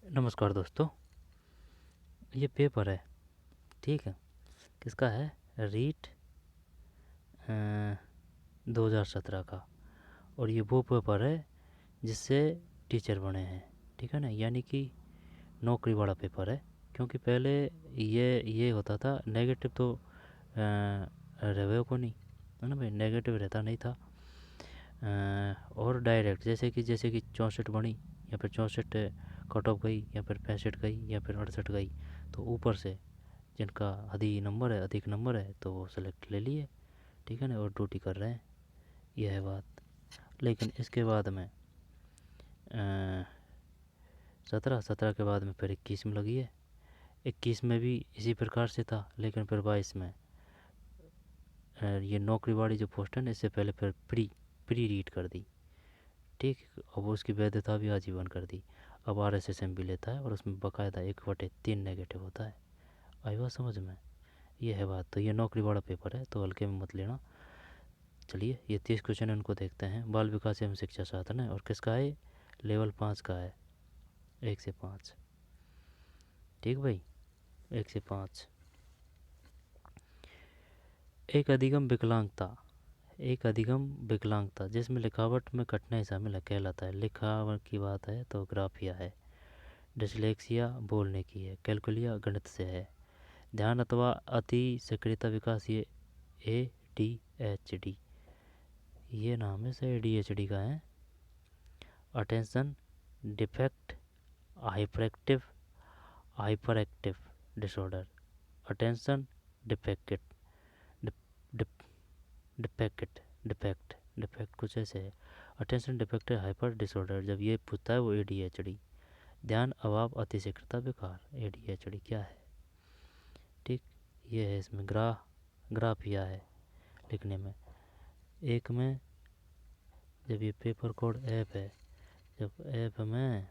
नमस्कार दोस्तों। ये पेपर है, ठीक है। किसका है? रीट 2017 का। और ये वो पेपर है जिससे टीचर बने हैं, ठीक है ना। यानी कि नौकरी वाला पेपर है। क्योंकि पहले ये होता था नेगेटिव, तो रहे को नहीं, है ना भाई, नेगेटिव रहता नहीं था। और डायरेक्ट जैसे कि 64 बनी, या फिर 64 कट ऑफ गई, या फिर 65 गई, या फिर 68 गई, तो ऊपर से जिनका अधिक नंबर है तो वो सेलेक्ट ले लिए, ठीक है ना, और ड्यूटी कर रहे हैं। यह है बात। लेकिन इसके बाद में 17 के बाद में फिर 21 में लगी है। 21 में भी इसी प्रकार से था, लेकिन फिर 22 में ये नौकरी वाली जो पोस्ट है ना, इससे पहले फिर प्री रीड कर दी, ठीक। अब उसकी वैधता भी आजीवन कर दी। अब RSSM भी लेता है, और उसमें बाकायदा 1/3 नेगेटिव होता है। आई बात समझ में? ये है बात। तो ये नौकरी वाला पेपर है, तो हल्के में मत लेना। चलिए, ये 30 क्वेश्चन इनको देखते हैं। बाल विकास एवं शिक्षा साधन है, और किसका है? लेवल 5 का है, 1 से 5। ठीक भाई, 1 से 5। एक अधिगम विकलांगता। एक अधिगम विकलांगता जिसमें लिखावट में कठिनाई शामिल है कहलाता है। लिखावट की बात है तो ग्राफिया है, डिसलेक्सिया बोलने की है, कैलकुलिया गणित से है, ध्यान अथवा अति सक्रियता विकास ये ADHD, ये नाम है से ADHD का है। Attention defect, hyper active disorder, attention defect, defect defect defect कुछ ऐसे है। अटेंशन डिफेक्ट हाइपर डिसऑर्डर जब ये पूछता है वो ADHD। ध्यान अभाव अतिशीघ्रता विकार, ADHD क्या है, ठीक। ये है, इसमें ग्राफिया है लिखने में। एक में जब ये पेपर कोड ऐप है, जब ऐप में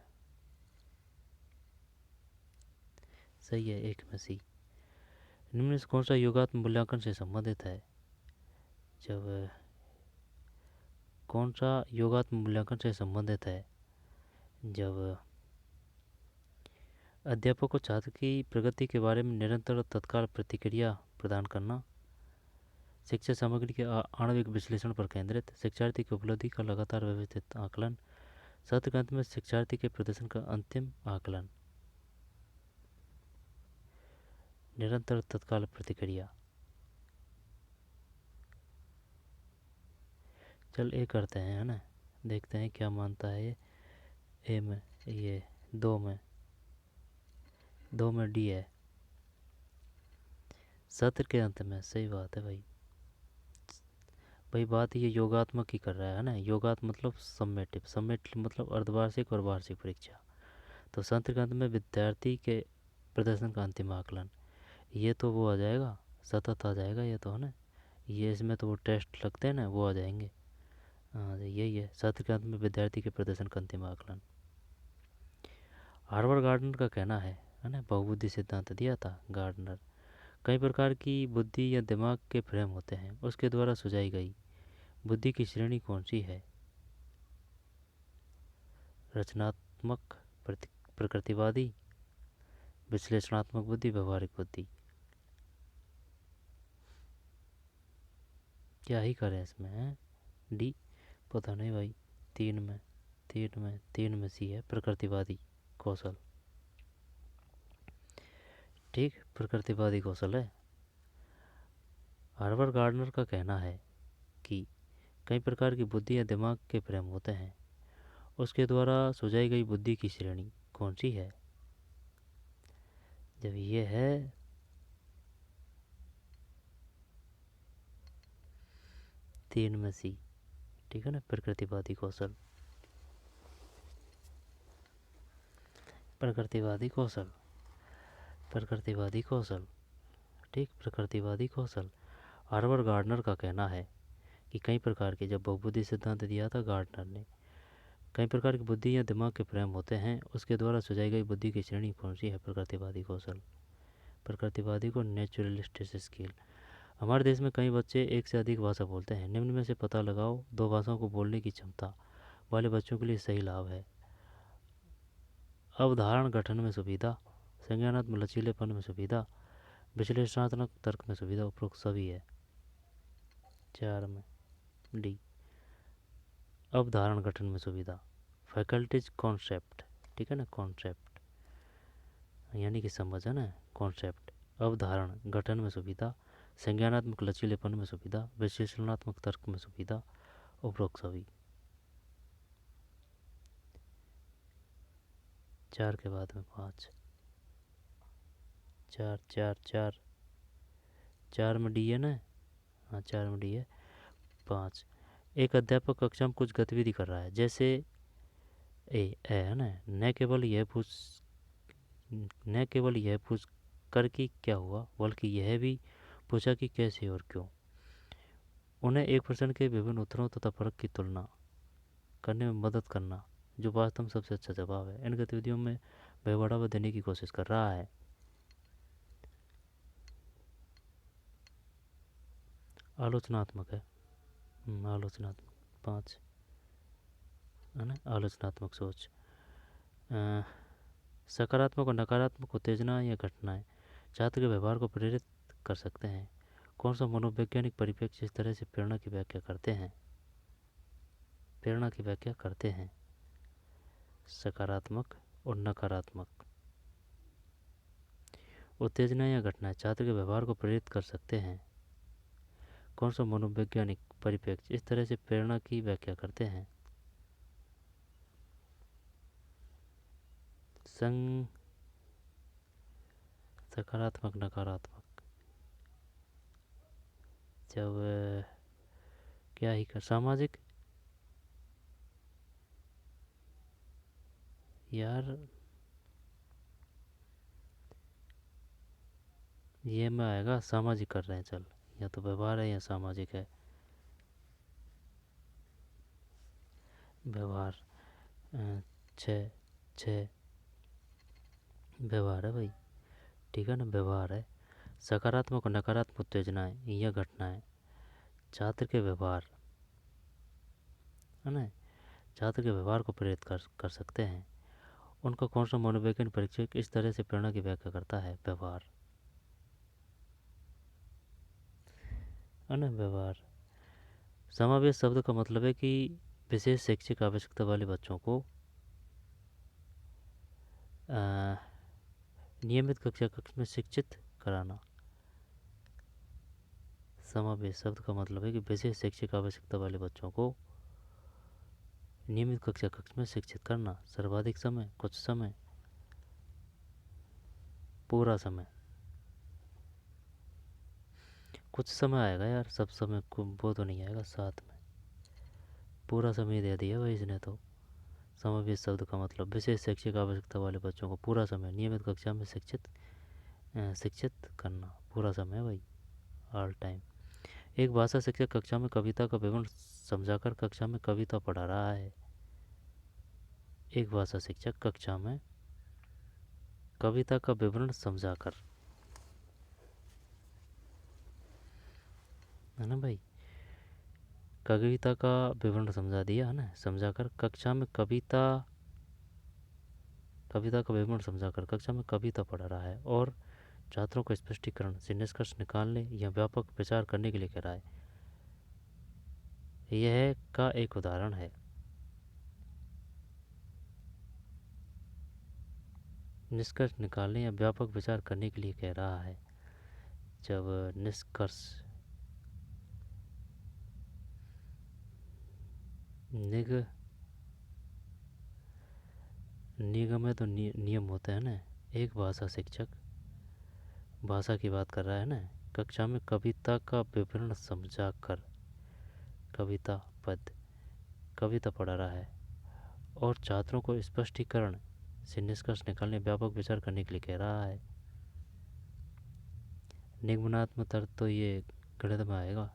सही है, एक में सी। निम्न से कौन सा योगात्मक मूल्यांकन से संबंधित है? जब कौन सा योगात्मक मूल्यांकन से संबंधित है? जब अध्यापक को छात्र की प्रगति के बारे में निरंतर और तत्काल प्रतिक्रिया प्रदान करना, शिक्षा सामग्री के आणविक विश्लेषण पर केंद्रित, शिक्षार्थी की उपलब्धि का लगातार व्यवस्थित आकलन, सत्र के अंत में शिक्षार्थी के प्रदर्शन का अंतिम आकलन। निरंतर तत्काल प्रतिक्रिया। चल ए करते हैं, है ना। देखते हैं क्या मानता है ये। ए में ये, दो में डी है, सत्र के अंत में। सही बात है भाई। भाई बात ये योगात्मक ही कर रहा है ना। योगात्मक मतलब समेटिव मतलब अर्धवार्षिक और वार्षिक परीक्षा। तो सत्र के अंत में विद्यार्थी के प्रदर्शन का अंतिम आकलन, ये तो वो आ जाएगा, सतत आ जाएगा ये तो, है ना। ये इसमें तो वो टेस्ट लगते हैं ना, वो आ जाएंगे। हाँ, यही है, सत्र के अंत में विद्यार्थी के प्रदर्शन का अंतिम आकलन। हार्वर्ड गार्डनर का कहना है ना, बहुबुद्धि सिद्धांत दिया था गार्डनर। कई प्रकार की बुद्धि या दिमाग के फ्रेम होते हैं, उसके द्वारा सुझाई गई बुद्धि की श्रेणी कौन सी है? रचनात्मक, प्रकृतिवादी, विश्लेषणात्मक बुद्धि, व्यवहारिक बुद्धि। क्या ही करें इसमें, है? डी। पता नहीं भाई। तीन में सी है, प्रकृतिवादी कौशल, ठीक। प्रकृतिवादी कौशल है। हार्वर्ड गार्डनर का कहना है कि कई प्रकार की बुद्धि या दिमाग के फ्रेम होते हैं, उसके द्वारा सुझाई गई बुद्धि की श्रेणी कौन सी है? जब ये है 3 में सी, ठीक है ना, प्रकृतिवादी कौशल। प्रकृतिवादी कौशल, प्रकृतिवादी कौशल, ठीक। प्रकृतिवादी कौशल। हार्वर्ड गार्डनर का कहना है कि कई प्रकार के, जब बहुबुद्धि सिद्धांत दिया था गार्डनर ने, कई प्रकार की बुद्धि या दिमाग के फ्रेम होते हैं, उसके द्वारा सुझाई गई बुद्धि की श्रेणी कौन सी है? प्रकृतिवादी कौशल। प्रकृतिवादी को नेचुरलिस्टिक स्किल। हमारे देश में कई बच्चे एक से अधिक भाषा बोलते हैं, निम्न में से पता लगाओ 2 भाषाओं को बोलने की क्षमता वाले बच्चों के लिए सही लाभ है। अवधारण गठन में सुविधा, संज्ञानात्मक लचीलेपन में सुविधा, विश्लेषणात्मक तर्क में सुविधा, उपरोक्त सभी है। 4 में डी, अवधारण गठन में सुविधा, फैकल्टीज कॉन्सेप्ट, ठीक है ना, कॉन्सेप्ट यानी कि समझ है ना, कॉन्सेप्ट। अवधारण गठन में सुविधा, संज्ञानात्मक लचीलेपन में सुविधा, विश्लेषणात्मक तर्क में सुविधा, उपरोक्त सभी। 4 के बाद में 5, 4 4 4, 4 में डी है ना, हाँ 4 में डी है। 5, एक अध्यापक कक्षा में कुछ गतिविधि कर रहा है, जैसे ए है ना, न केवल यह पूछ कर कि क्या हुआ, बल्कि यह भी पूछा कि कैसे और क्यों। उन्हें एक प्रश्न के विभिन्न उत्तरों तथा फर्क की तुलना करने में मदद करना जो वास्तव में सबसे अच्छा जवाब है। इन गतिविधियों में वह बढ़ावा देने की कोशिश कर रहा है। आलोचनात्मक है, आलोचनात्मक। 5 है ना, आलोचनात्मक सोच। सकारात्मक और नकारात्मक उत्तेजना या घटनाएं छात्र के व्यवहार को प्रेरित कर सकते हैं। कौन सा मनोवैज्ञानिक परिप्रेक्ष्य इस तरह से प्रेरणा की व्याख्या करते हैं? प्रेरणा की व्याख्या करते हैं सकारात्मक और नकारात्मक। उत्तेजना या घटनाएं छात्र के व्यवहार को प्रेरित कर सकते हैं। कौन सा मनोवैज्ञानिक परिप्रेक्ष्य इस तरह से प्रेरणा की व्याख्या करते हैं? सकारात्मक नकारात्मक। जब क्या ही कर, सामाजिक यार, ये में आएगा सामाजिक कर रहे हैं, चल या तो व्यवहार है या सामाजिक है। व्यवहार 6 6 व्यवहार है भाई, ठीक है ना, व्यवहार है। सकारात्मक और नकारात्मक उत्तेजनाएं या घटनाएं छात्र के व्यवहार है ना, छात्र के व्यवहार को प्रेरित कर सकते हैं। उनका कौन सा मनोवैज्ञानिक परीक्षक इस तरह से प्रेरणा की व्याख्या करता है? व्यवहार है ना, व्यवहार। समावेश शब्द का मतलब है कि विशेष शैक्षिक आवश्यकता वाले बच्चों को नियमित कक्षा में शिक्षित कराना। समावेश शब्द का मतलब है कि विशेष शैक्षिक आवश्यकता वाले बच्चों को नियमित कक्षा में शिक्षित करना। सर्वाधिक समय, कुछ समय, पूरा समय। कुछ समय आएगा यार, सब समय को वो तो नहीं आएगा साथ में। पूरा समय दे दिया भाई इसने तो। समावेश शब्द का मतलब विशेष शैक्षिक आवश्यकता वाले बच्चों को पूरा समय नियमित कक्षा में शिक्षित करना। पूरा समय भाई, ऑल टाइम। एक भाषा शिक्षक कक्षा में कविता का विवरण समझाकर कक्षा में कविता पढ़ा रहा है। एक भाषा शिक्षक कक्षा में कविता का विवरण समझाकर, है ना भाई, कविता का विवरण समझा दिया है ना, समझाकर कक्षा में कविता का विवरण समझाकर कक्षा में कविता पढ़ा रहा है और छात्रों को स्पष्टीकरण से निष्कर्ष निकालने या व्यापक विचार करने के लिए कह रहा है। यह का एक उदाहरण है। निष्कर्ष निकालने या व्यापक विचार करने के लिए कह रहा है। जब निष्कर्ष निगम है तो नियम होता है ना। एक भाषा शिक्षक भाषा की बात कर रहा है ना, कक्षा में कविता का विवरण समझाकर कविता पद कविता पढ़ा रहा है और छात्रों को स्पष्टीकरण से निष्कर्ष निकालने व्यापक विचार करने के लिए कह रहा है। निगमनात्मक तर्क तो ये गणित में आएगा,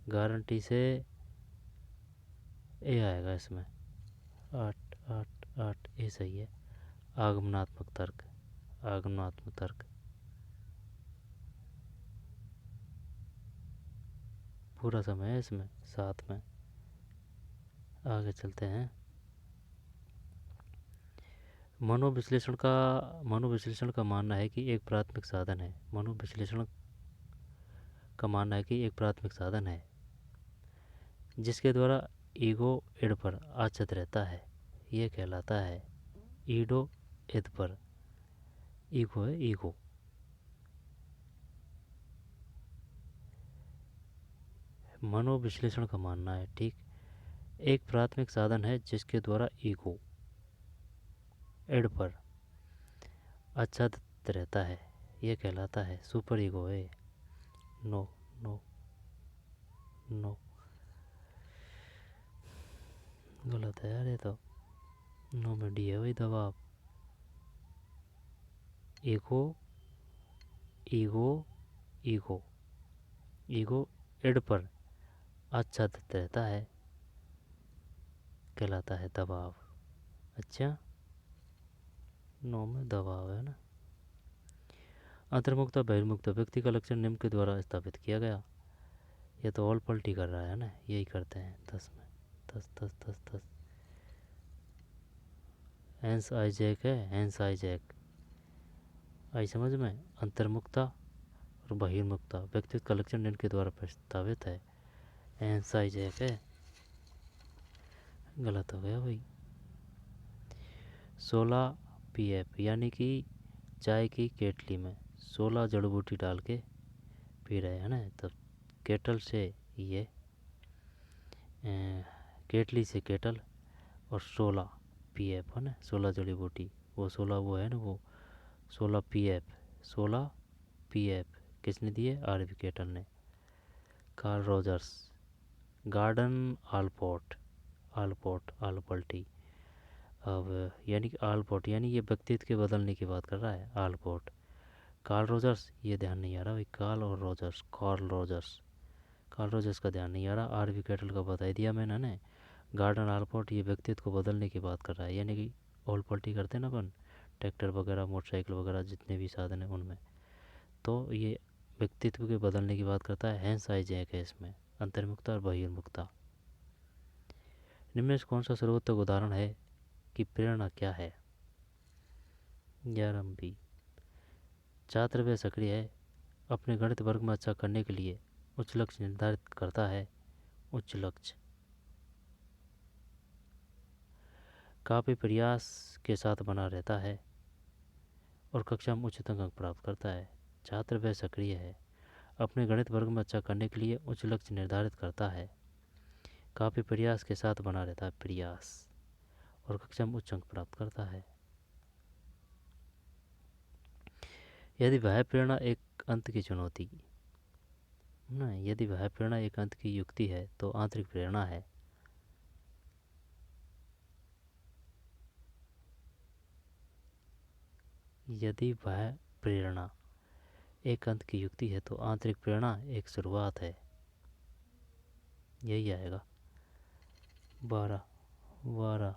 गारंटी से ए आएगा इसमें। 8 8 8 ए सही है। आगमनात्मक तर्क पूरा समय है इसमें। 7 में आगे चलते हैं। मनोविश्लेषण का मानना है कि एक प्राथमिक साधन है। मनोविश्लेषण का मानना है कि एक प्राथमिक साधन है जिसके द्वारा ईगो इड पर आच्छादित रहता है, यह कहलाता है ईडो इद पर। ईगो है ईगो। मनोविश्लेषण का मानना है, ठीक, एक प्राथमिक साधन है जिसके द्वारा ईगो इड पर आच्छादित रहता है, यह कहलाता है सुपर ईगो है। नो नो नो, गलत है यार ये तो। नो में डी है वही दबाव। Ego ego ego ego id पर आच्छादित रहता है, कहलाता है दबाव। अच्छा, नो में दबाव है ना। अंतर्मुखता बहिर्मुखता व्यक्ति का लक्षण निम्न के द्वारा स्थापित किया गया। ये तो ऑल पलटी कर रहा है ना, यही करते हैं 10 में। 10 10 10 10। हैंस आइजैक है, हैंस आइजैक। आई समझ में। अंतर्मुखता और बहिर्मुखता व्यक्तित्व का लक्षण निम्न के द्वारा प्रस्तावित है। हैंस आइजैक है, गलत हो गया भाई। 16 पीएफ यानी कि चाय की केटली में 16 जड़ी बूटी डाल के पी रहे हैं ना, तब केटल से ये केटली से केटल और 16 पीएफ है ना, 16 जड़ी बूटी, वो 16 वो है ना, वो 16 पीएफ। 16 पीएफ किसने दिए? आरवी केटल ने। Carl Rogers. Gordon Allport, Allport आलपल्टी। अब यानी कि आलपोर्ट यानी ये व्यक्तित्व के बदलने की बात कर रहा है, आलपोर्ट। कार्ल रोजर्स, ये ध्यान नहीं आ रहा भाई, कार्ल और Rogers, Carl Rogers. Carl Rogers का ध्यान नहीं आ रहा, आरवी केटल का बता ही दिया मैंने ना। गार्डन आलपोर्ट ये व्यक्तित्व को बदलने की बात कर रहा है, यानी कि ऑल पल्टी करते हैं ना अपन, ट्रैक्टर वगैरह मोटरसाइकिल वगैरह जितने भी साधन हैं उनमें, तो ये व्यक्तित्व के बदलने की बात करता है। हैंस आइजैक है इसमें। अंतर्मुखता और बहिर्मुखता। निम्न में से कौन सा सर्वोत्तम उदाहरण है कि प्रेरणा क्या है? 11 बी। छात्र व सक्रिय है, अपने गणित वर्ग में अच्छा करने के लिए उच्च लक्ष्य निर्धारित करता है। उच्च लक्ष्य। काफी प्रयास के साथ बना रहता है और कक्षा में उच्चतम अंक प्राप्त करता है। छात्र व सक्रिय है, अपने गणित वर्ग में अच्छा करने के लिए उच्च लक्ष्य निर्धारित करता है, काफी प्रयास के साथ बना रहता है, प्रयास, और कक्षा में उच्च अंक प्राप्त करता है। यदि वह प्रेरणा एक अंत की चुनौती ना, यदि वह प्रेरणा एक अंत की युक्ति है तो आंतरिक प्रेरणा है। यदि वह प्रेरणा एक अंत की युक्ति है तो आंतरिक प्रेरणा एक शुरुआत है, यही आएगा। 12 12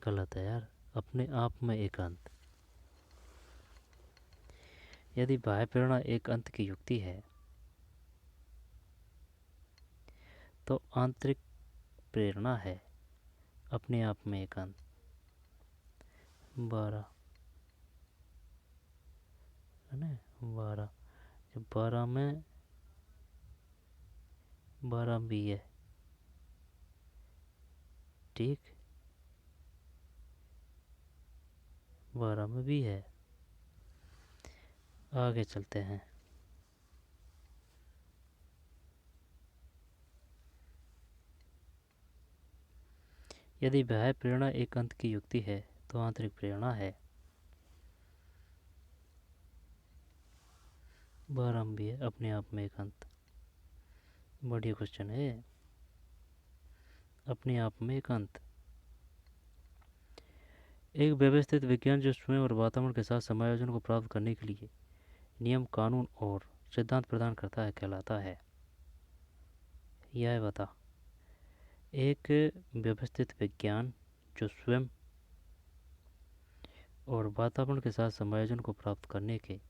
गलत है यार, अपने आप में एक अंत। यदि बाह्य प्रेरणा एक अंत की युक्ति है तो आंतरिक प्रेरणा है अपने आप में एक अंत। 12 है ना, 12, जब 12 में 12 भी है, ठीक, 12 में भी है। आगे चलते हैं। यदि बाह्य प्रेरणा एक अंत की युक्ति है तो आंतरिक प्रेरणा है। 12 भी है, अपने आप में एक अंत। बढ़िया क्वेश्चन है, अपने आप में एक अंत। एक व्यवस्थित विज्ञान जो स्वयं और वातावरण के साथ समायोजन को प्राप्त करने के लिए नियम, कानून और सिद्धांत प्रदान करता है, कहलाता है। यह बता, एक व्यवस्थित विज्ञान जो स्वयं और वातावरण के साथ समायोजन को प्राप्त करने के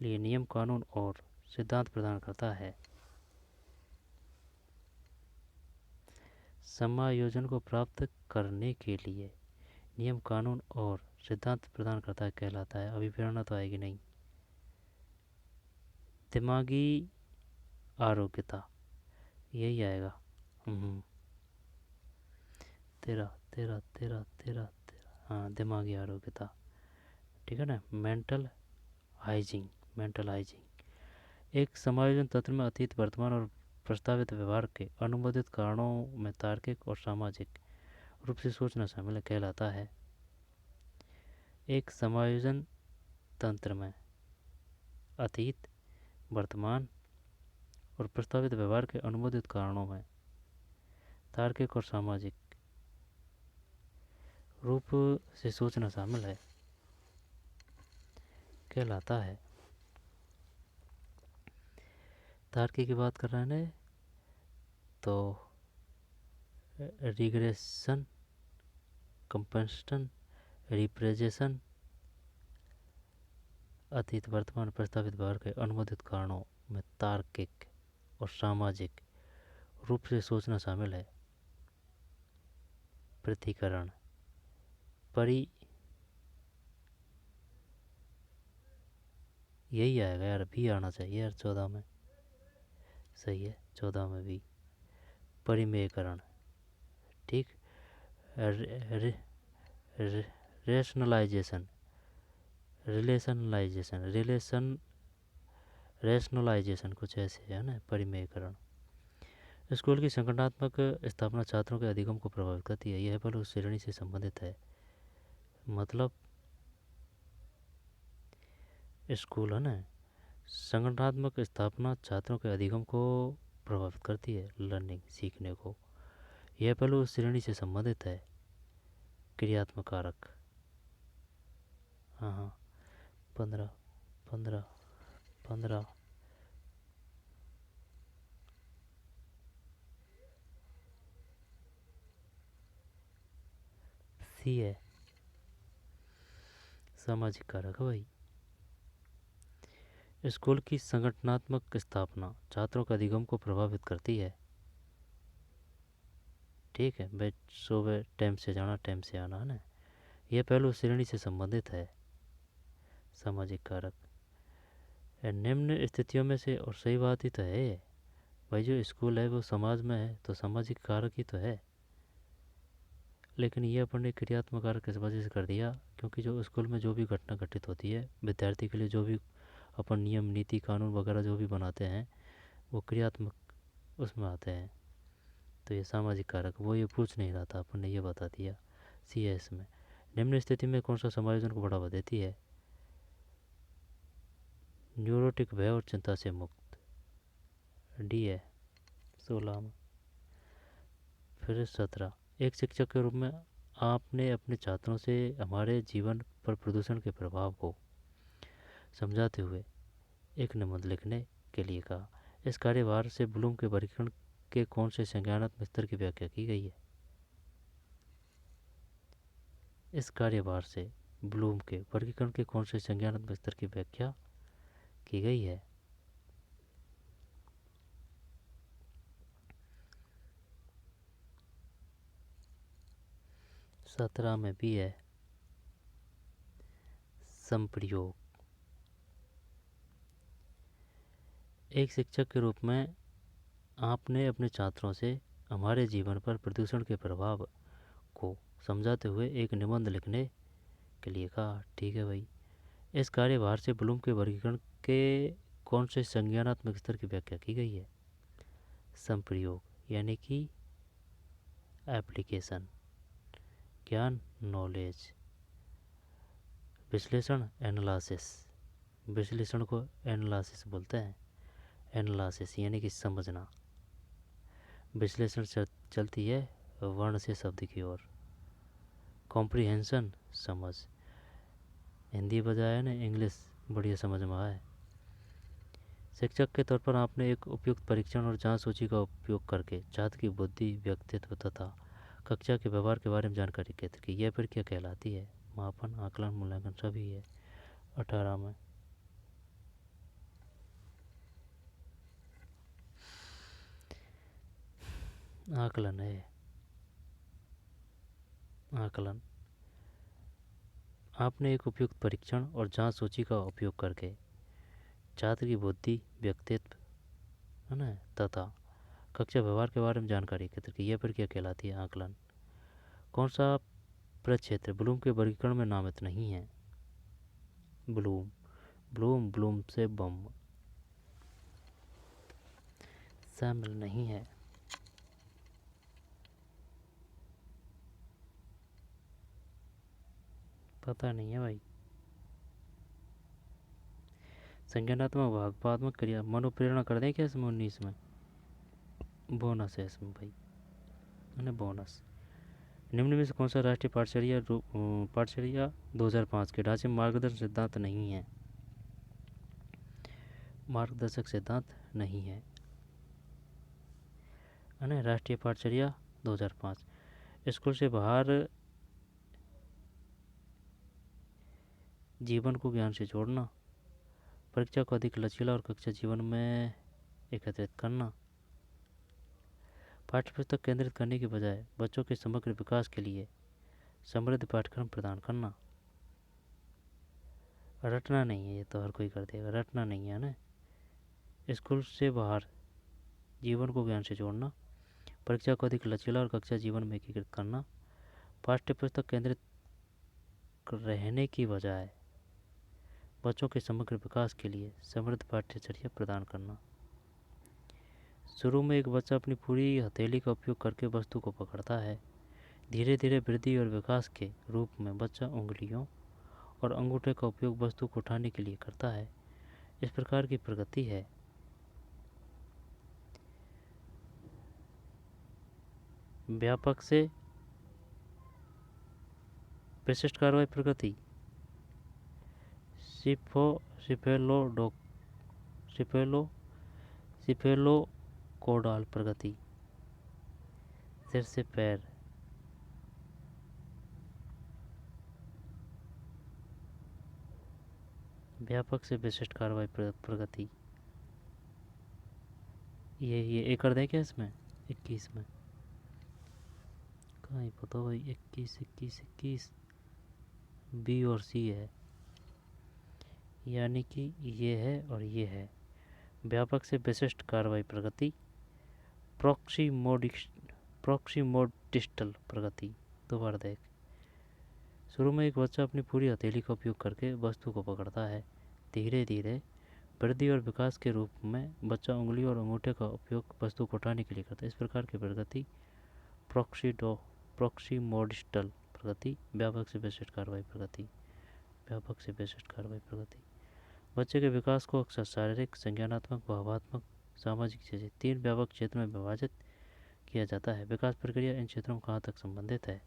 लिए नियम, कानून और सिद्धांत प्रदान करता है। समायोजन को प्राप्त करने के लिए नियम, कानून और सिद्धांत प्रदान करता है कहलाता है। अभी प्रेरणा तो आएगी नहीं। दिमागी आरोग्यता, यही आएगा। तेरा तेरा तेरा तेरा तेरा हाँ, दिमागी आरोग्यता, ठीक है ना। मेंटल हाइजीन, मेंटल हाइजीन एक समायोजन तंत्र में अतीत, वर्तमान और प्रस्तावित व्यवहार के अनुमोदित कारणों में तार्किक और सामाजिक रूप से सोचना शामिल कहलाता है। एक समायोजन तंत्र में अतीत, वर्तमान और प्रस्तावित व्यवहार के अनुमोदित कारणों में तार्किक और सामाजिक रूप से सोचना शामिल है कहलाता है। तार्किक की बात कर रहे हैं ना, तो रिग्रेशन, कंपनसेशन, रिप्रेजेशन, अतीत, वर्तमान, प्रस्तावित व्यवहार के अनुमोदित कारणों में तार्किक और सामाजिक रूप से सोचना शामिल है। पृथक्करण, परि यही आएगा यार, भी आना चाहिए यार 14 में। सही है, 14 में भी। परिमेयकरण, ठीक। रेशनलाइजेशन, रेशनलाइजेशन कुछ ऐसे है ना, परिमेयकरण। स्कूल की संगठनात्मक स्थापना छात्रों के अधिगम को प्रभावित करती है। यह बल उस श्रेणी से संबंधित है। मतलब स्कूल है ना, संगठनात्मक स्थापना छात्रों के अधिगम को प्रभावित करती है, लर्निंग, सीखने को। यह पहलू उस श्रेणी से संबंधित है। क्रियात्मक कारक, हाँ 15 15 15 सी है, सामाजिक कारक है भाई। स्कूल की संगठनात्मक स्थापना छात्रों के अधिगम को प्रभावित करती है, ठीक है भाई। सुबह टाइम से जाना, टाइम से आना है ना, यह पहलू श्रेणी से संबंधित है, सामाजिक कारक। निम्न स्थितियों में से, और सही बात ही तो है भाई, जो स्कूल है वो समाज में है तो सामाजिक कारक ही तो है। लेकिन ये अपन ने क्रियात्मक कारक इस वजह से कर दिया क्योंकि जो स्कूल में जो भी घटना घटित होती है विद्यार्थी के लिए, जो भी अपन नियम, नीति, कानून वगैरह जो भी बनाते हैं वो क्रियात्मक उसमें आते हैं। तो ये सामाजिक कारक, वो ये पूछ नहीं रहा था, अपन ने ये बता दिया। सी है इसमें। निम्न स्थिति में कौन सा समायोजन को बढ़ावा देती है? न्यूरोटिक भय और चिंता से मुक्त, डी है 16 में। फिर 17, एक शिक्षक के रूप में आपने अपने छात्रों से हमारे जीवन पर प्रदूषण के प्रभाव को समझाते हुए एक निबंध लिखने के लिए कहा। इस कार्यभार से ब्लूम के वर्गीकरण के कौन से संज्ञानात्मक स्तर की व्याख्या की गई है? इस कार्यभार से ब्लूम के वर्गीकरण के कौन से संज्ञानात्मक स्तर की व्याख्या की गई है? 17 में भी है संप्रयोग। एक शिक्षक के रूप में आपने अपने छात्रों से हमारे जीवन पर प्रदूषण के प्रभाव को समझाते हुए एक निबंध लिखने के लिए कहा, ठीक है भाई। इस कार्यभार से ब्लूम के वर्गीकरण के कौन से संज्ञानात्मक स्तर की व्याख्या की गई है? संप्रयोग, यानी कि एप्लीकेशन, ज्ञान, नॉलेज। विश्लेषण, एनालिसिस, विश्लेषण को एनालिसिस बोलते हैं। एनालिसिस यानी कि समझना। विश्लेषण चलती है वर्ण से शब्द की ओर। कॉम्प्रिहेंशन, समझ। हिंदी बजाय ना इंग्लिश बढ़िया समझ में आए। शिक्षक के तौर पर आपने एक उपयुक्त परीक्षण और जांच सूची का उपयोग करके छात्र की बुद्धि, व्यक्तित्व तथा कक्षा के व्यवहार के बारे में जानकारी एकत्र की। यह प्रक्रिया कहलाती है मापन, आकलन, मूल्यांकन, सभी है 18 में। आकलन है, आकलन। आपने एक उपयुक्त परीक्षण और जांच सूची का उपयोग करके छात्र की बुद्धि, व्यक्तित्व, है ना, तथा कक्षा व्यवहार के बारे में जानकारी एकत्र की। यह प्रक्रिया कहलाती है आकलन। कौन सा प्रक्षेत्र ब्लूम के वर्गीकरण में नामित नहीं है? ब्लूम ब्लूम से बम शामिल नहीं है। पता नहीं है भाई। संज्ञानात्मक भावनात्मक क्रिया मनोप्रेरणा कर दें क्या इसमें? 19 में बोनस है इसमें भाई, है ना, बोनस। निम्न में से कौन सा राष्ट्रीय पाठचर्या 2005 के ढांचे में मार्गदर्शक सिद्धांत नहीं है? मार्गदर्शक सिद्धांत नहीं है ना। राष्ट्रीय पाठचर्या 2005 स्कूल से बाहर जीवन को ज्ञान से जोड़ना, परीक्षा को अधिक लचीला और कक्षा जीवन में एकत्रित करना, पाठ्यपुस्तक केंद्रित करने के बजाय बच्चों के समग्र विकास के लिए समृद्ध पाठ्यक्रम प्रदान करना। रटना नहीं है, ये तो हर कोई कर देगा, रटना नहीं है ना। स्कूल से बाहर जीवन को ज्ञान से जोड़ना, परीक्षा को अधिक लचीला और कक्षा जीवन में एकीकृत करना, पाठ्यपुस्तक केंद्रित रहने की बजाय बच्चों के समग्र विकास के लिए समृद्ध पाठ्यचर्या प्रदान करना। शुरू में एक बच्चा अपनी पूरी हथेली का उपयोग करके वस्तु को पकड़ता है। धीरे धीरे वृद्धि और विकास के रूप में बच्चा उंगलियों और अंगूठे का उपयोग वस्तु को उठाने के लिए करता है। इस प्रकार की प्रगति है। व्यापक से विशिष्ट कार्रवाई प्रगति सिफेलोकोडाल प्रगति, सिर से पैर। व्यापक से विशिष्ट कार्रवाई प्रगति, ये कर दें क्या इसमें? 21 में कहाँ ही पता भाई। 21 बी और सी है, यानी कि ये है और ये है। व्यापक से विशिष्ट कार्रवाई प्रगति, प्रॉक्सिमोडिस्टल प्रगति। दोबारा देख। शुरू में एक बच्चा अपनी पूरी हथेली का उपयोग करके वस्तु को पकड़ता है। धीरे धीरे वृद्धि और विकास के रूप में बच्चा उंगली और अंगूठे का उपयोग वस्तु को उठाने के लिए करता है। इस प्रकार की प्रगति प्रॉक्सिमोडिस्टल प्रगति, व्यापक से विशिष्ट कार्रवाई प्रगति। व्यापक से विशिष्ट कार्रवाई प्रगति बच्चे के विकास को अक्सर शारीरिक, संज्ञानात्मक, भावात्मक, सामाजिक जैसे 3 व्यापक क्षेत्र में विभाजित किया जाता है। विकास प्रक्रिया इन क्षेत्रों में कहाँ तक संबंधित है?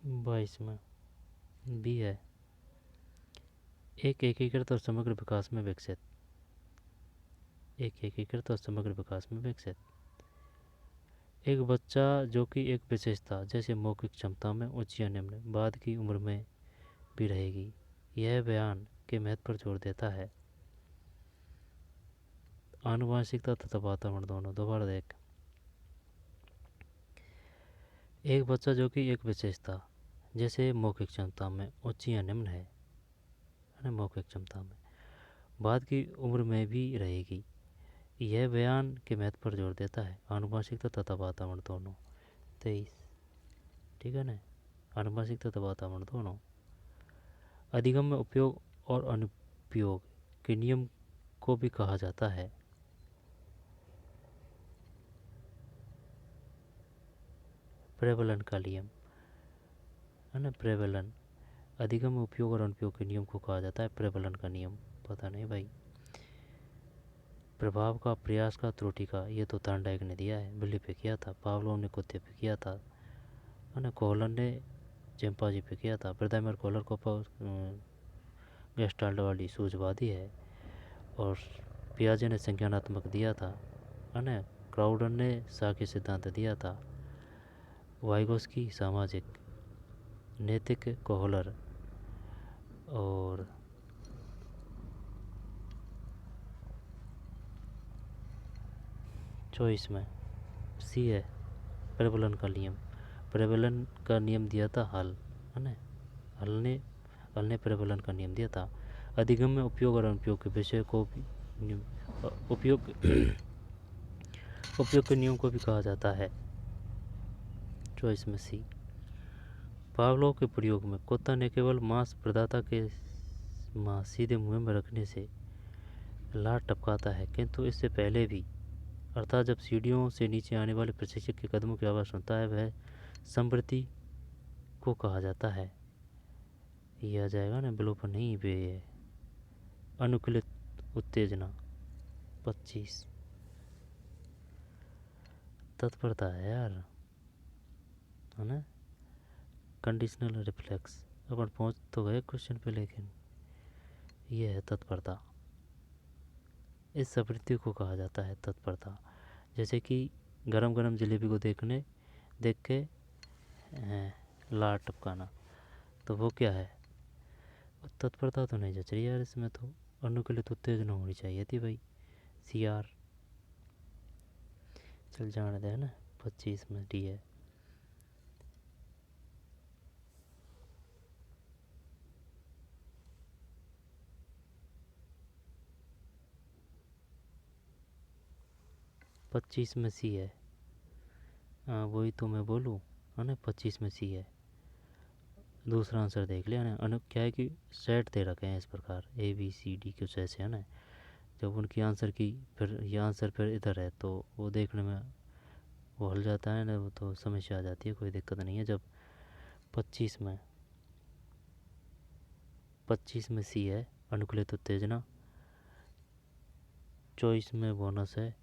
22 में बी है। एक एकीकृत और समग्र विकास में विकसित। एक एकीकृत और समग्र विकास में विकसित एक बच्चा जो कि एक विशेषता जैसे मौखिक क्षमता में उच्च या निम्न बाद की उम्र में भी रहेगी, यह बयान के महत्व पर जोर देता है। आनुवांशिकता तथा वातावरण दोनों। दोबारा देख। एक बच्चा जो कि एक विशेषता जैसे मौखिक क्षमता में उच्च या निम्न है ना, मौखिक क्षमता में बाद की उम्र में भी रहेगी, यह बयान के महत्व पर जोर देता है। आनुवांशिकता तथा वातावरण दोनों। 23 ठीक है ना। आनुवांशिकता तथा वातावरण दोनों। अधिगम में उपयोग और अनुपयोग के नियम को भी कहा जाता है। प्रेवलन का नियम है ना, प्रेवलन। अधिगम में उपयोग और अनुपयोग के नियम को कहा जाता है प्रेवलन का नियम। पता नहीं भाई। प्रभाव का, प्रयास का, त्रुटि का, ये तो थॉर्नडाइक ने दिया है, बिल्ली पे किया था। पावलोव ने कुत्ते पे किया था, है ना। कोहलर ने चिंपांजी पे किया था। ब्रदाइमर कोहलर को गेस्टाल्ट वाली सूझवादी है। और पियाजे ने संज्ञानात्मक दिया था, है ना। क्राउडर ने साक्ष्य सिद्धांत दिया था। वाइगोस्की सामाजिक, नैतिक कोहलर। और चॉइस में सी है प्रबलन का नियम। प्रबलन का नियम दिया था हल, है ना। हल ने प्रबलन का नियम दिया था। अधिगम में उपयोग और अनुपयोग के विषय को भी उपयोग उपयोग के नियम को भी कहा जाता है। चॉइस में सी। पावलोव के प्रयोग में कुत्ता ने केवल मांस प्रदाता के मांस सीधे मुंह में रखने से लार टपकाता है, किंतु इससे पहले भी, अर्थात जब सीढ़ियों से नीचे आने वाले प्रशिक्षक के कदमों की आवाज़ सुनता है, वह संवृत्ति को कहा जाता है। यह आ जाएगा ना बिलो पर नहीं बे। अनुकूलित उत्तेजना 25 तत्परता है यार, है ना। कंडीशनल रिफ्लेक्स अपन पहुंच तो गए क्वेश्चन पे, लेकिन यह है तत्परता। इस प्रवृत्ति को कहा जाता है तत्परता। जैसे कि गरम गरम जलेबी को देख के लार टपकाना, तो वो क्या है? तत्परता तो नहीं जच रही यार इसमें तो। अनुकूलित उत्तेजना होनी चाहिए थी भाई, सी आर। चल जाने दे, है ना। 25 में डी है। पच्चीस में सी है। हाँ वही तो मैं बोलूँ, है ना। 25 में सी है। दूसरा आंसर देख लिया ना। क्या है कि सेट दे रखे हैं इस प्रकार ए बी सी डी कुछ ऐसे, है ना। जब उनकी आंसर की फिर ये आंसर फिर इधर है तो वो देखने में वो हल जाता है ना, वो तो समस्या आ जाती है। कोई दिक्कत नहीं है। जब 25 में सी है अनुकूलित उत्तेजना। चॉइस में बोनस है।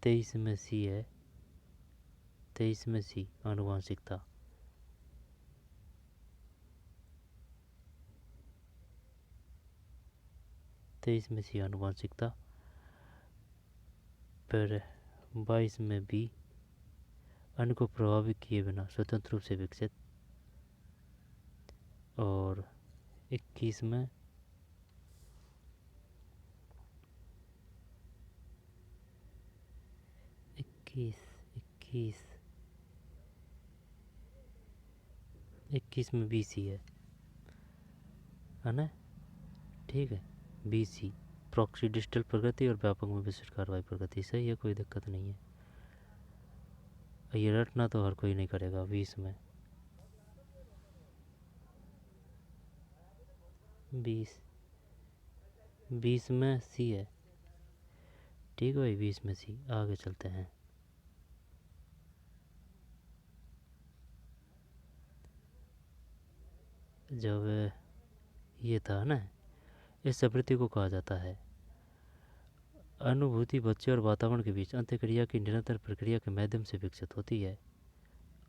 23 में सी है। 23 में सी आनुवांशिकता। में सी आनुवांशिकता। फिर 22 में बी अन्य को प्रभावित किए बिना स्वतंत्र रूप से विकसित। और 21 में इक्कीस में बी सी है ना। ठीक है, बी सी प्रॉक्सी डिजिटल प्रगति और व्यापक में विशिष्ट कार्रवाई प्रगति। सही है, कोई दिक्कत नहीं है। ये रटना तो हर कोई नहीं करेगा। 20 में 20 में सी है। ठीक है भाई, 20 में सी। आगे चलते हैं। जब ये था ना, इस प्रवृत्ति को कहा जाता है अनुभूति बच्चे और वातावरण के बीच अंतःक्रिया की निरंतर प्रक्रिया के माध्यम से विकसित होती है।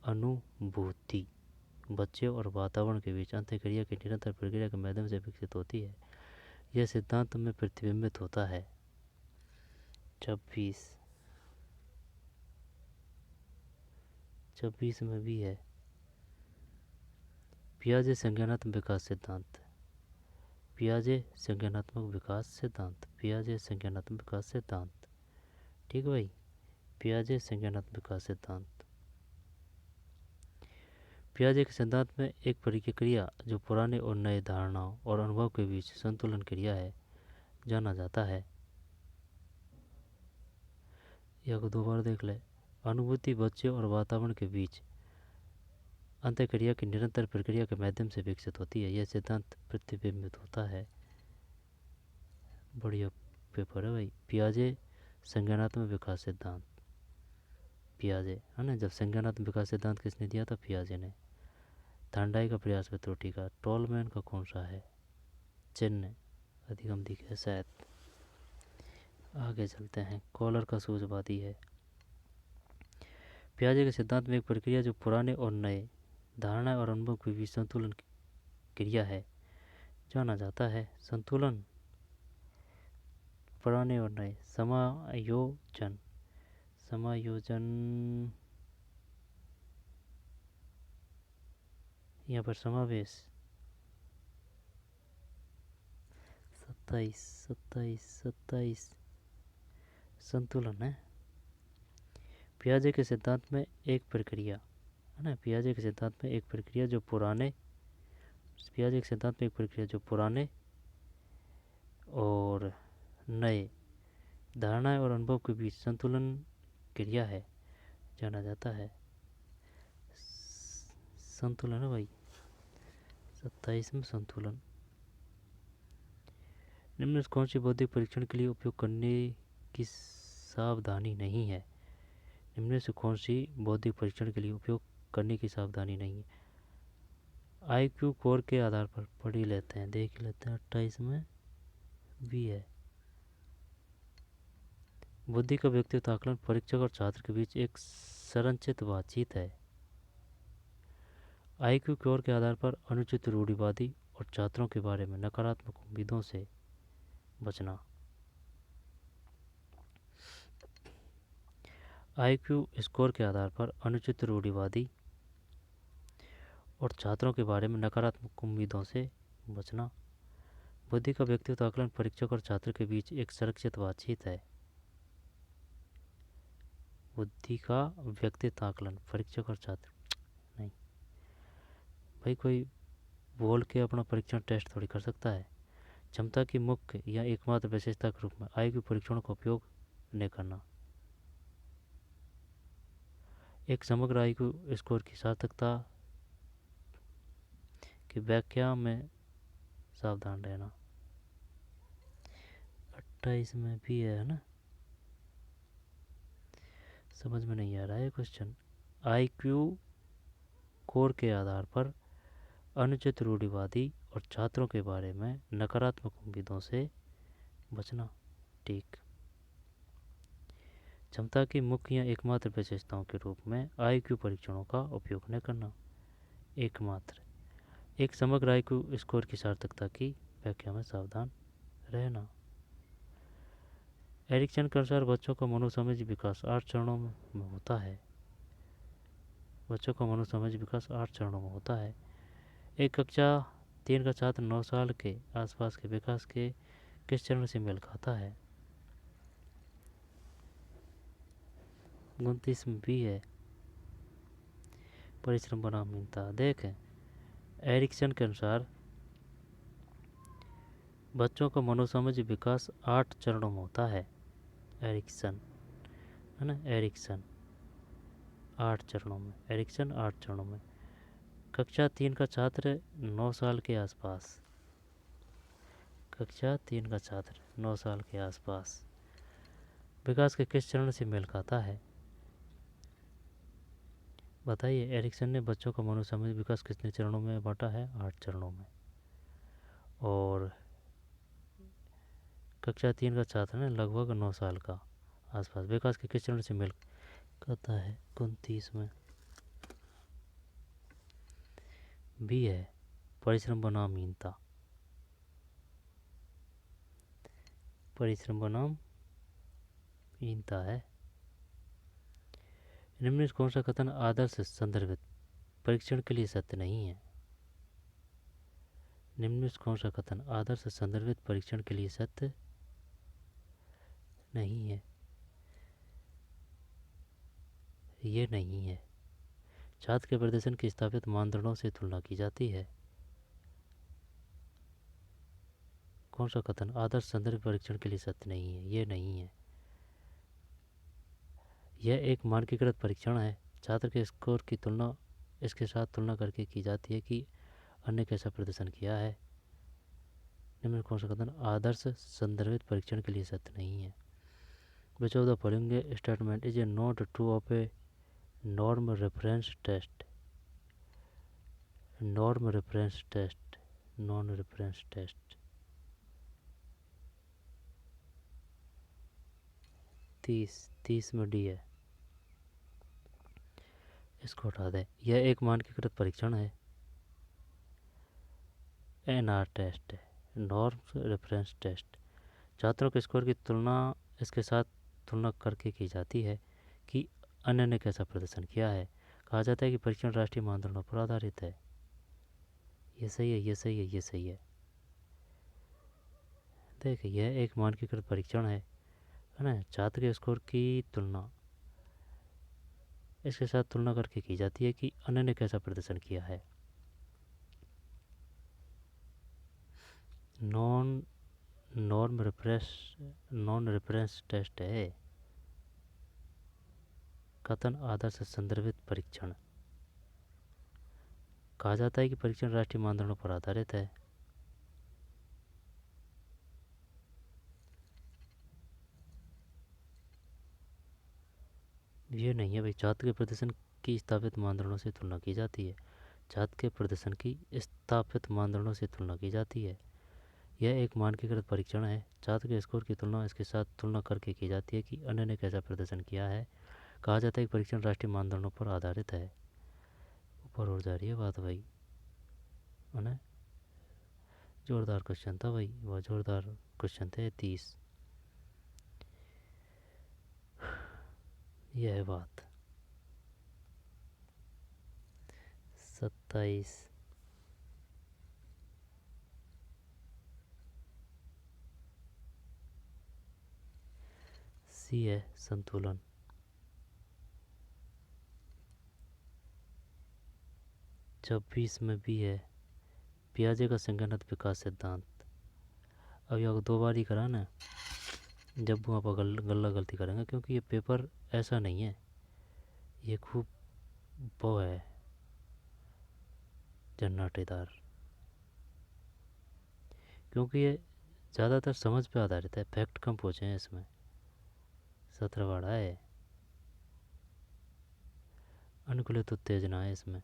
अनुभूति बच्चे और वातावरण के बीच अंतःक्रिया की निरंतर प्रक्रिया के माध्यम से विकसित होती है। यह सिद्धांत में प्रतिबिंबित होता है। 26 में भी है पियाजे संज्ञानात्मक विकास सिद्धांत। पियाजे संज्ञानात्मक विकास सिद्धांत। पियाजे संज्ञानात्मक विकास सिद्धांत। ठीक है भाई, पियाजे संज्ञानात्मक विकास सिद्धांत। पियाजे के सिद्धांत में एक प्रतिक्रिया जो पुराने और नए धारणाओं और अनुभव के बीच संतुलन क्रिया है जाना जाता है। यह को दो बार देख ले। अनुभूति बच्चे और वातावरण के बीच अंतःक्रिया की निरंतर प्रक्रिया के माध्यम से विकसित होती है। यह सिद्धांत प्रतिबिंबित होता है। बढ़िया पेपर है भाई। पियाजे संज्ञानात्मक विकास सिद्धांत। पियाजे, है ना। जब संज्ञानात्मक विकास सिद्धांत किसने दिया था? पियाजे ने। थांडाई का प्रयास में त्रुटि का टॉलमैन का कौन सा है? चिन्ह अधिगम दिख है शायद। आगे चलते हैं। कॉलर का सूझवादी है। पियाजे के सिद्धांत में एक प्रक्रिया जो पुराने और नए धारणा और अनुभव के बीच संतुलन क्रिया है जाना जाता है। संतुलन पुराने और नए समायोजन यहाँ पर समावेश 27 संतुलन है। पियाजे के सिद्धांत में एक प्रक्रिया है ना, पियाजे के सिद्धांत में एक प्रक्रिया जो पुराने पियाजे के सिद्धांत में एक प्रक्रिया जो पुराने और नए धारणाएं और अनुभव के बीच संतुलन क्रिया है जाना जाता है। संतुलन है भाई, 27 में संतुलन। निम्न कौन सी बौद्धिक परीक्षण के लिए उपयोग करने की सावधानी नहीं है? निम्न से कौन सी बौद्धिक परीक्षण के लिए उपयोग करने की सावधानी नहीं है? IQ स्कोर के आधार पर पढ़ ही लेते हैं, देख लेते हैं। 28 में भी है। बुद्धि का व्यक्तित्व आकलन परीक्षक और छात्र के बीच एक संरचित बातचीत है। IQ स्कोर के आधार पर अनुचित रूढ़िवादी और छात्रों के बारे में नकारात्मक उम्मीदों से बचना। IQ स्कोर के आधार पर अनुचित रूढ़िवादी और छात्रों के बारे में नकारात्मक उम्मीदों से बचना। बुद्धि का व्यक्तित्व आकलन परीक्षक और छात्र के बीच एक सुरक्षित बातचीत है। बुद्धि का व्यक्तित्व आकलन परीक्षक और छात्र नहीं भाई, कोई बोल के अपना परीक्षण टेस्ट थोड़ी कर सकता है। क्षमता की मुख्य या एकमात्र विशेषता के रूप में IQ परीक्षणों का उपयोग नहीं करना। एक समग्र IQ स्कोर की सार्थकता की व्याख्या में सावधान रहना। 28 में भी है ना, समझ में नहीं आ रहा है क्वेश्चन। IQ स्कोर के आधार पर अनुचित रूढ़िवादी और छात्रों के बारे में नकारात्मक उम्मीदों से बचना। ठीक। क्षमता की मुख्य या एकमात्र विशेषताओं के रूप में IQ परीक्षणों का उपयोग न करना। एकमात्र। एक समग्र IQ स्कोर की सार्थकता की व्याख्या में सावधान रहना। एरिक्सन के अनुसार बच्चों का मनोसमझ विकास 8 चरणों में होता है। बच्चों का मनोसमझ विकास 8 चरणों में होता है। एक कक्षा 3 का छात्र 9 साल के आसपास के विकास के किस चरण से मेल खाता है? 29 में भी है, परिश्रम बनाम हीनता। देखें, एरिक्सन के अनुसार बच्चों का मनोसमझ विकास 8 चरणों में होता है। एरिक्सन है ना, एरिक्सन 8 चरणों में, एरिक्सन 8 चरणों में। कक्षा 3 का छात्र 9 साल के आसपास, कक्षा 3 का छात्र 9 साल के आसपास विकास के किस चरण से मेल खाता है? बताइए। एरिक्सन ने बच्चों का मनोसमझ विकास कितने चरणों में बांटा है? 8 चरणों में। और कक्षा 3 का छात्र ने लगभग 9 साल का आसपास विकास के किस चरण से मेल खाता है? 29 में भी है, परिश्रम बनाम हीनता। परिश्रम बनाम हीनता है। निम्न कौन सा कथन आदर्श संदर्भित परीक्षण के लिए सत्य नहीं है? निम्न कौन सा कथन आदर्श संदर्भित परीक्षण के लिए सत्य नहीं है? ये नहीं है। छात्र के प्रदर्शन की स्थापित मानदंडों से तुलना की जाती है। कौन सा कथन आदर्श संदर्भ परीक्षण के लिए सत्य नहीं है? ये नहीं है। यह एक मानकीकृत परीक्षण है। छात्र के स्कोर की तुलना इसके साथ तुलना करके की जाती है कि अन्य कैसा प्रदर्शन किया है। निम्न कौन सा कथन आदर्श संदर्भित परीक्षण के लिए सत्य नहीं है? Which of the following statement is not true of a norm reference test? Norm reference test, non reference test। 30 में डी है, इसको हटा दें। यह एक मानकीकृत परीक्षण है। NR टेस्ट है, नॉर्म रेफरेंस टेस्ट। छात्रों के स्कोर की तुलना इसके साथ तुलना करके की जाती है कि अन्य ने कैसा प्रदर्शन किया है। कहा जाता है कि परीक्षण राष्ट्रीय मानदंडों पर आधारित है। ये सही है, ये सही है, ये सही है। देखिए, यह एक मानकीकृत परीक्षण है ना। छात्र के स्कोर की तुलना इसके साथ तुलना करके की जाती है कि अन्य ने कैसा प्रदर्शन किया है। नॉन नॉन रेफरेंस टेस्ट है। कथन आदर्श संदर्भित परीक्षण। कहा जाता है कि परीक्षण राष्ट्रीय मानदंडों पर आधारित है। ये नहीं है भाई, छात्र के प्रदर्शन की स्थापित मानदंडों से तुलना की जाती है। छात्र के प्रदर्शन की स्थापित मानदंडों से तुलना की जाती है। यह एक मानकीकृत परीक्षण है। छात्र के स्कोर की तुलना इसके साथ तुलना करके की जाती है कि अन्य ने कैसा प्रदर्शन किया है। कहा जाता है कि परीक्षण राष्ट्रीय मानदंडों पर आधारित है। ऊपर और जा रही है बात भाई, है ना। जोरदार क्वेश्चन था भाई, वह जोरदार क्वेश्चन थे 30। यह है बात। 27। सी है संतुलन। 26 में भी है पियाजे का संगठित विकास सिद्धांत। अब यह दो बार ही करा ना, जब वहाँ पर गल्ला गलती करेंगे, क्योंकि ये पेपर ऐसा नहीं है, ये खूब वो है जन्नाटेदार, क्योंकि ये ज़्यादातर समझ पे आधारित है, फैक्ट कम पूछे हैं इसमें। सत्रवाड़ा है, अनुकूलित उत्तेजना है इसमें।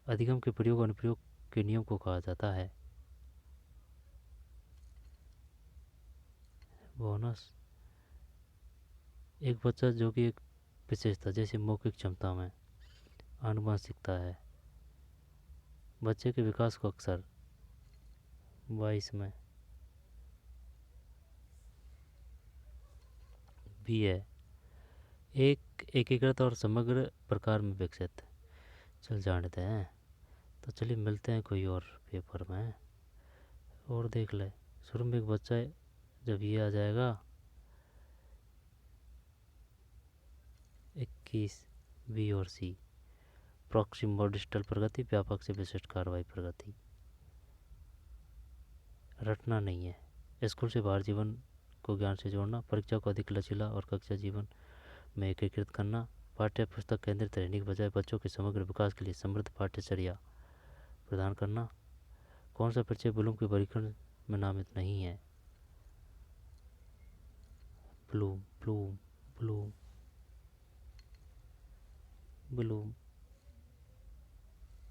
अधिगम के प्रयोग अनुप्रयोग के नियम को कहा जाता है। बोनस। एक बच्चा जो कि एक विशेषता जैसे मौखिक क्षमता में अनुमान सीखता है, बच्चे के विकास को अक्सर 22 में भी है एक एकीकृत और समग्र प्रकार में विकसित। चल जानते हैं, तो चलिए मिलते हैं कोई और पेपर में और देख ले। शुरू में एक बच्चा है, जब ये आ जाएगा 21 बी और सी। प्रॉक्सिम मॉडिस्टल प्रगति, व्यापक से विशिष्ट कार्रवाई प्रगति। रटना नहीं है, स्कूल से बाहर जीवन को ज्ञान से जोड़ना, परीक्षा को अधिक लचीला और कक्षा जीवन में एकीकृत करना, पाठ्य पुस्तक केंद्रित रहने के बजाय बच्चों के समग्र विकास के लिए समृद्ध पाठ्यचर्या प्रदान करना। कौन सा परिचय ब्लूम के परीक्षण में नामित नहीं है? Bloom Bloom Bloom Bloom.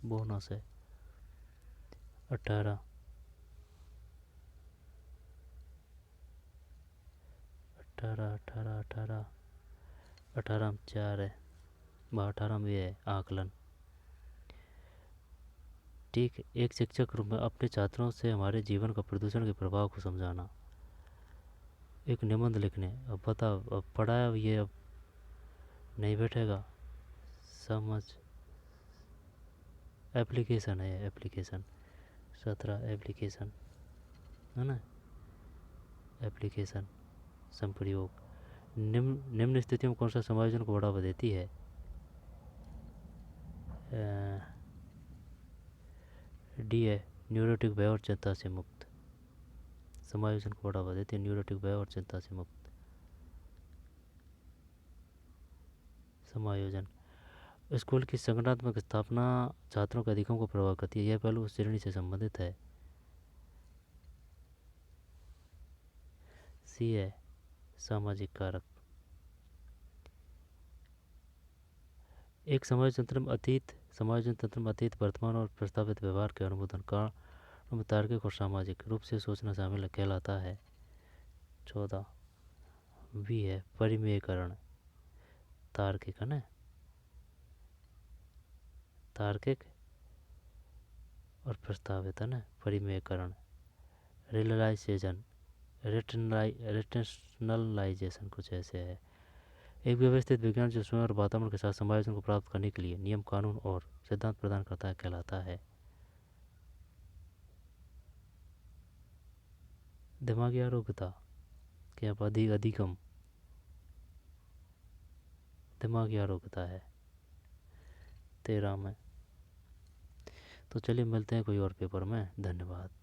Bonus है 18 18 18 18 18 में 4 है, 18 में है आकलन। ठीक, एक शिक्षक रूप में अपने छात्रों से हमारे जीवन का प्रदूषण के प्रभाव को समझाना। एक निबंध लिखने। अब बताओ, अब पढ़ाया ये, अब नहीं बैठेगा समझ। एप्लीकेशन है, एप्लीकेशन 17 एप्लीकेशन है ना। एप्लीकेशन संप्रयोग। निम्न स्थितियों में कौन सा समायोजन को बढ़ावा देती है? डी है न्यूरोटिक भय और चिंता से मुक्त। समायोजन को बढ़ावा देती है न्यूरोटिक भय और चिंता से मुक्त। समायोजन। स्कूल की संगठनात्मक स्थापना छात्रों के अधिकों को प्रभाव करती है, यह पहलू श्रेणी से संबंधित है। सी है सामाजिक कारक। एक समायोजन तंत्र में अतीत, वर्तमान और प्रस्तावित व्यवहार के अनुमोदन कारण तार्किक और सामाजिक रूप से सोचना शामिल कहलाता है। 14 भी है परिमेयकरण। तार्किक है ना, तार्किक और प्रस्तावित है ना, परिमेयकरण। रियलाइजेशन, रेशनलाइजेशन कुछ ऐसे है। एक व्यवस्थित विज्ञान जो स्वयं और वातावरण के साथ समायोजन को प्राप्त करने के लिए नियम, कानून और सिद्धांत प्रदान करता है कहलाता है। दिमागी आरोग्यता क्या अधिगम दिमाग यार रुकता है 13 में। तो चलिए मिलते हैं कोई और पेपर में। धन्यवाद।